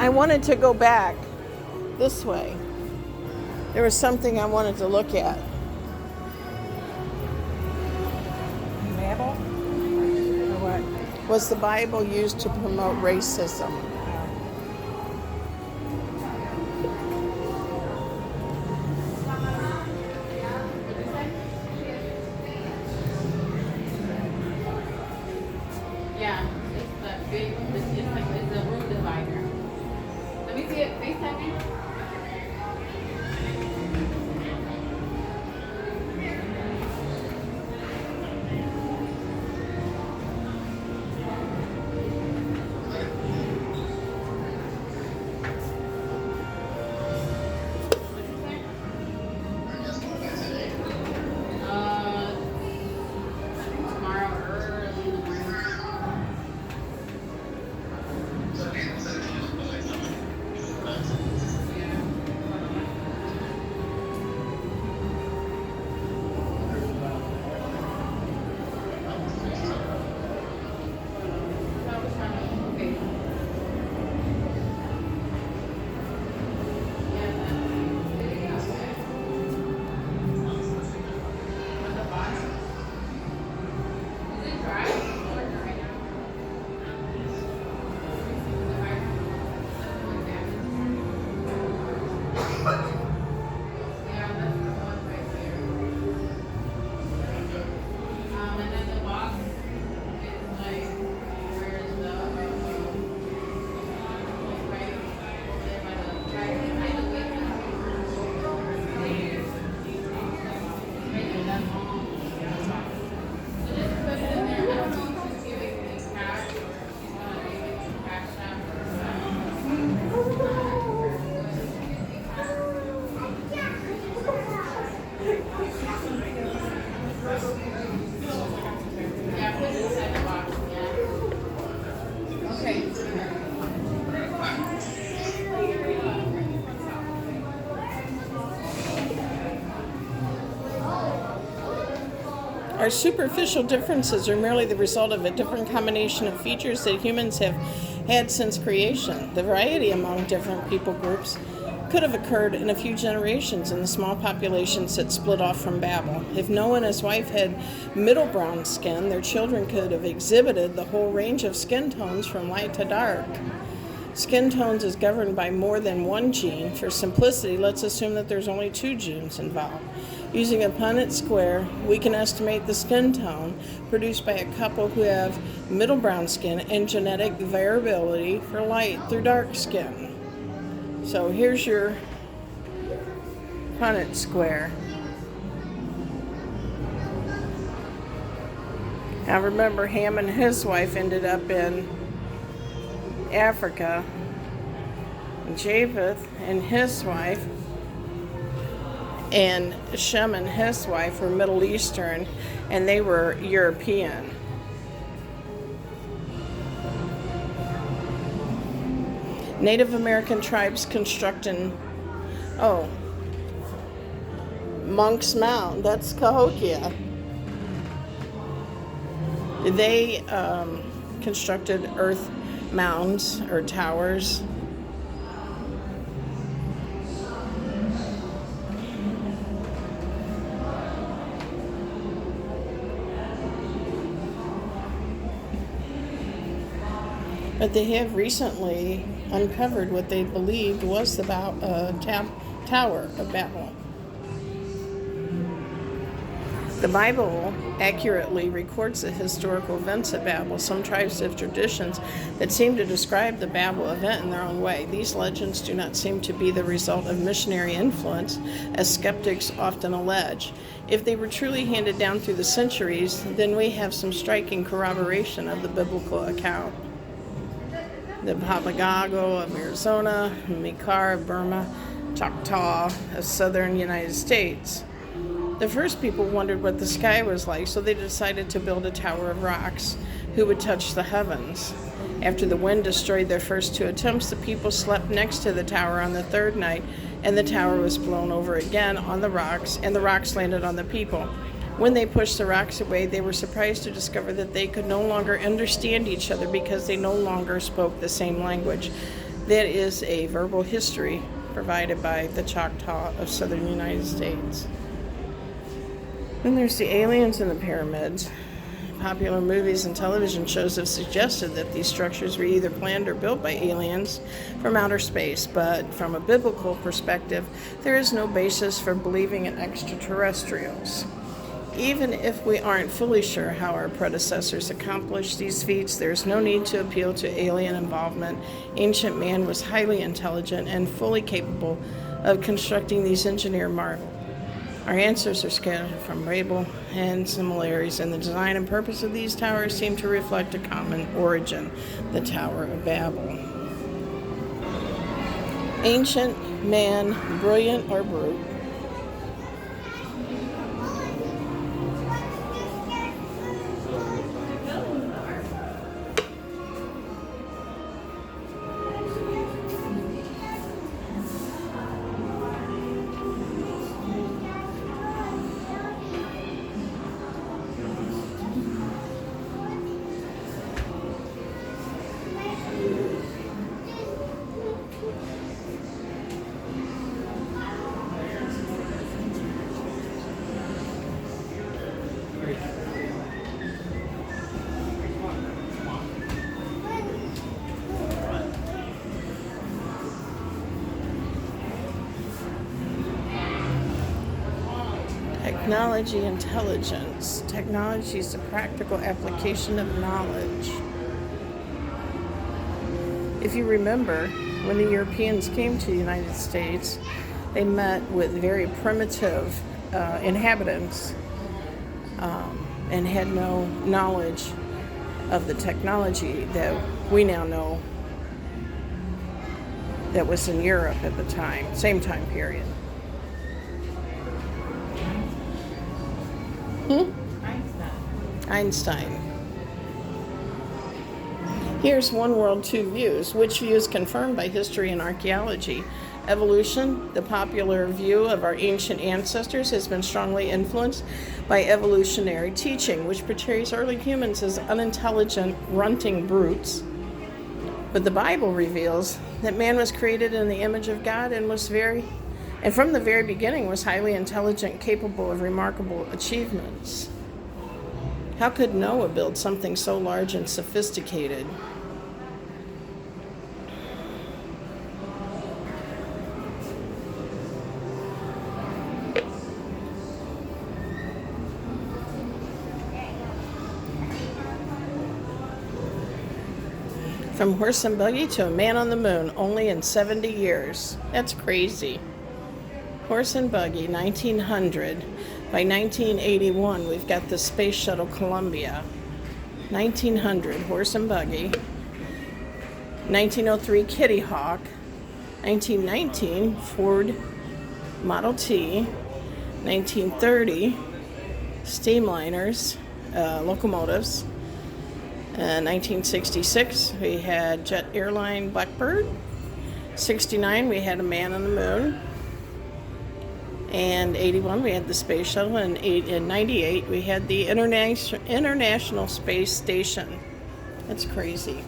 I wanted to go back this way. There was something I wanted to look at. Babel? Or what? Was the Bible used to promote racism? Yeah, it's the big, it's a room divider. Let me see it, FaceTime me. I think tomorrow early in the morning. And then the box is like, where is the, right over there by the, right the way. Right there, that's all. So just put it in there. I don't know if she's giving me cash, she's gonna give it to Cash App yeah, put it inside the box, yeah. Okay. Our superficial differences are merely the result of a different combination of features that humans have had since creation. The variety among different people groups could have occurred in a few generations in the small populations that split off from Babel. If Noah and his wife had middle brown skin, their children could have exhibited the whole range of skin tones from light to dark. Skin tones is governed by more than one gene. For simplicity, let's assume that there's only 2 genes involved. Using a Punnett square, we can estimate the skin tone produced by a couple who have middle brown skin and genetic variability for light through dark skin. So here's your Punnett square. Now remember, Ham and his wife ended up in Africa. Japheth and his wife and Shem and his wife were Middle Eastern, and they were European. Native American tribes constructing, Monk's Mound, that's Cahokia. They constructed earth mounds or towers. But they have recently uncovered what they believed was the Tower of Babel. The Bible accurately records the historical events at Babel. Some tribes have traditions that seem to describe the Babel event in their own way. These legends do not seem to be the result of missionary influence, as skeptics often allege. If they were truly handed down through the centuries, then we have some striking corroboration of the biblical account. The Papago of Arizona, Mikar of Burma, Choctaw of southern United States. The first people wondered what the sky was like, so they decided to build a tower of rocks who would touch the heavens. After the wind destroyed their first 2 attempts, the people slept next to the tower on the 3rd night, and the tower was blown over again on the rocks, and the rocks landed on the people. When they pushed the rocks away, they were surprised to discover that they could no longer understand each other because they no longer spoke the same language. That is a verbal history provided by the Choctaw of southern United States. Then there's the aliens in the pyramids. Popular movies and television shows have suggested that these structures were either planned or built by aliens from outer space, but from a biblical perspective, there is no basis for believing in extraterrestrials. Even if we aren't fully sure how our predecessors accomplished these feats, there's no need to appeal to alien involvement. Ancient man was highly intelligent and fully capable of constructing these engineered marvels. Our answers are scattered from Babel, and similarities in the design and purpose of these towers seem to reflect a common origin, the Tower of Babel. Ancient man, brilliant or brute? Technology intelligence. Technology is the practical application of knowledge. If you remember, when the Europeans came to the United States, they met with very primitive inhabitants and had no knowledge of the technology that we now know that was in Europe at the time, same time period. Einstein. Here's one world, two views. Which view is confirmed by history and archaeology? Evolution, the popular view of our ancient ancestors, has been strongly influenced by evolutionary teaching, which portrays early humans as unintelligent, grunting brutes. But the Bible reveals that man was created in the image of God and from the very beginning was highly intelligent, capable of remarkable achievements. How could Noah build something so large and sophisticated? From horse and buggy to a man on the moon, only in 70 years. That's crazy. Horse and buggy, 1900. By 1981, we've got the Space Shuttle Columbia. 1900, horse and buggy. 1903, Kitty Hawk. 1919, Ford Model T. 1930, steamliners, locomotives. 1966, we had jet airline Blackbird. 69, we had a man on the moon. And 81, we had the space shuttle. And in 98, we had the International Space Station. That's crazy.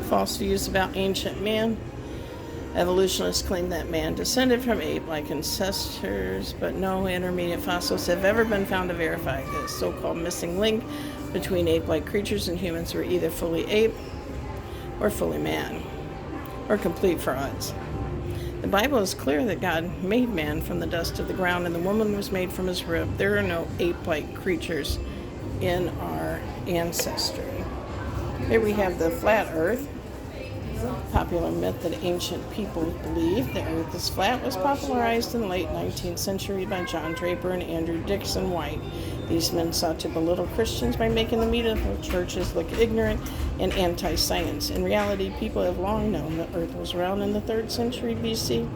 False views about ancient man. Evolutionists claim that man descended from ape-like ancestors, but no intermediate fossils have ever been found to verify this. So-called missing link between ape-like creatures and humans were either fully ape or fully man, or complete frauds. The Bible is clear that God made man from the dust of the ground, and the woman was made from his rib. There are no ape-like creatures in our ancestry. Here we have the flat earth. Popular myth that ancient people believed the earth is flat was popularized in the late 19th century by John Draper and Andrew Dixon White. These men sought to belittle Christians by making the medieval churches look ignorant and anti-science. In reality, people have long known the earth was round. In the 3rd century BC,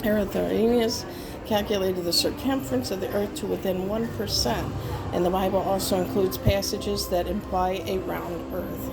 Eratosthenes calculated the circumference of the earth to within 1%, and the Bible also includes passages that imply a round earth.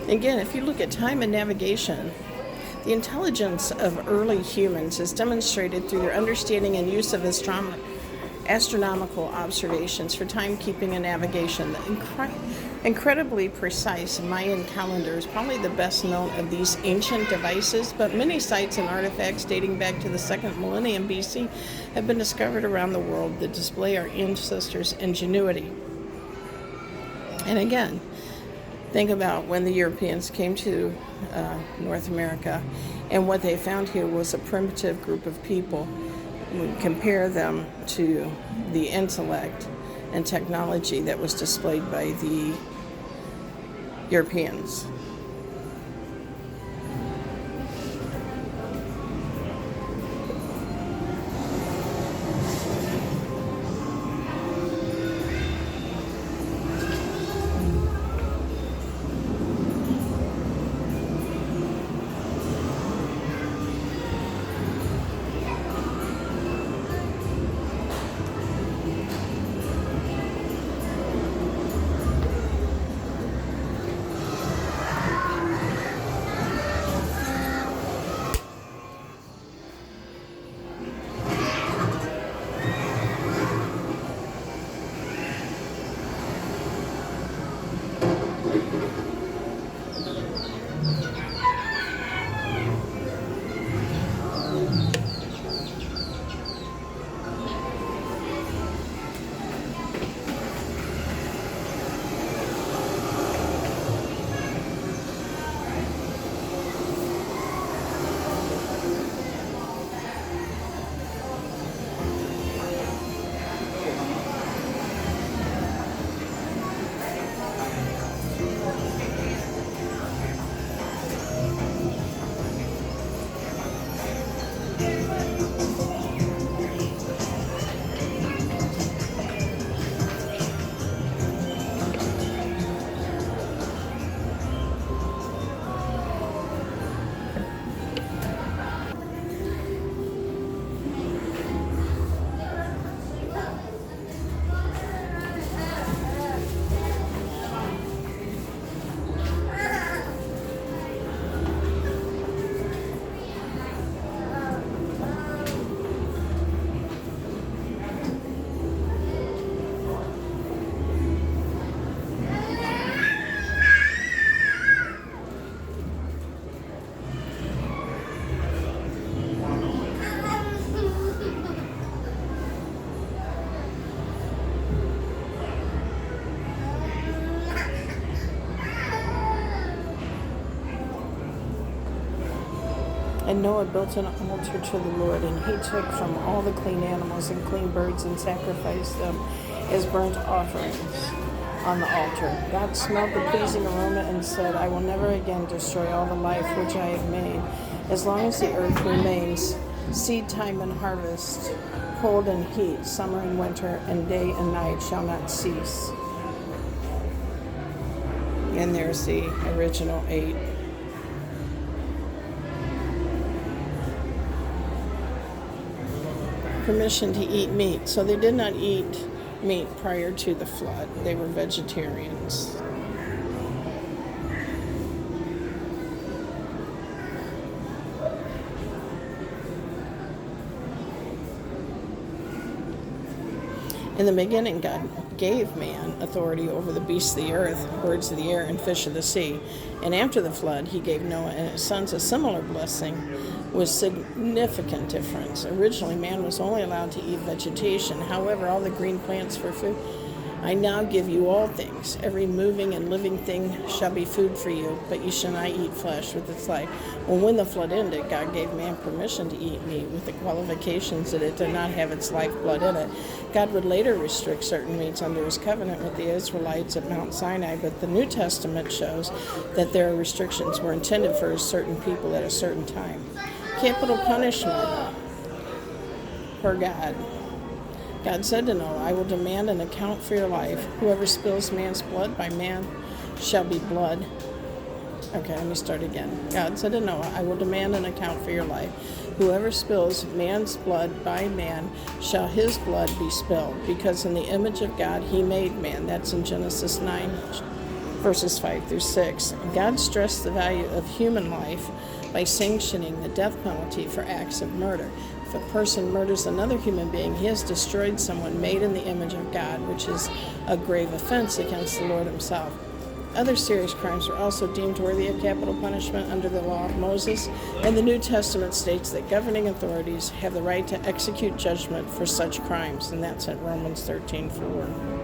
Again, if you look at time and navigation, the intelligence of early humans is demonstrated through their understanding and use of astronomical observations for timekeeping and navigation. The incredibly precise Mayan calendar is probably the best known of these ancient devices, but many sites and artifacts dating back to the 2nd millennium BC have been discovered around the world that display our ancestors' ingenuity. And again, think about when the Europeans came to North America, and what they found here was a primitive group of people. We compare them to the intellect and technology that was displayed by the Europeans. And Noah built an altar to the Lord, and he took from all the clean animals and clean birds and sacrificed them as burnt offerings on the altar. God smelled the pleasing aroma and said, I will never again destroy all the life which I have made. As long as the earth remains, seed time and harvest, cold and heat, summer and winter, and day and night shall not cease. And there's the original 8. Permission to eat meat. So they did not eat meat prior to the flood. They were vegetarians. In the beginning, God gave man authority over the beasts of the earth, birds of the air, and fish of the sea. And after the flood, he gave Noah and his sons a similar blessing with significant difference. Originally, man was only allowed to eat vegetation. However, all the green plants for food. I now give you all things. Every moving and living thing shall be food for you, but you shall not eat flesh with its life. Well, when the flood ended, God gave man permission to eat meat with the qualifications that it did not have its lifeblood in it. God would later restrict certain meats under his covenant with the Israelites at Mount Sinai, but the New Testament shows that their restrictions were intended for certain people at a certain time. Capital punishment for God. God said to Noah, I will demand an account for your life. Whoever spills man's blood, by man shall be blood. Okay, let me start again. God said to Noah, I will demand an account for your life. Whoever spills man's blood, by man shall his blood be spilled, because in the image of God he made man. That's in Genesis 9, verses 5 through 6. God stressed the value of human life by sanctioning the death penalty for acts of murder. If a person murders another human being, he has destroyed someone made in the image of God, which is a grave offense against the Lord himself. Other serious crimes were also deemed worthy of capital punishment under the law of Moses, and the New Testament states that governing authorities have the right to execute judgment for such crimes, and that's at Romans 13:4.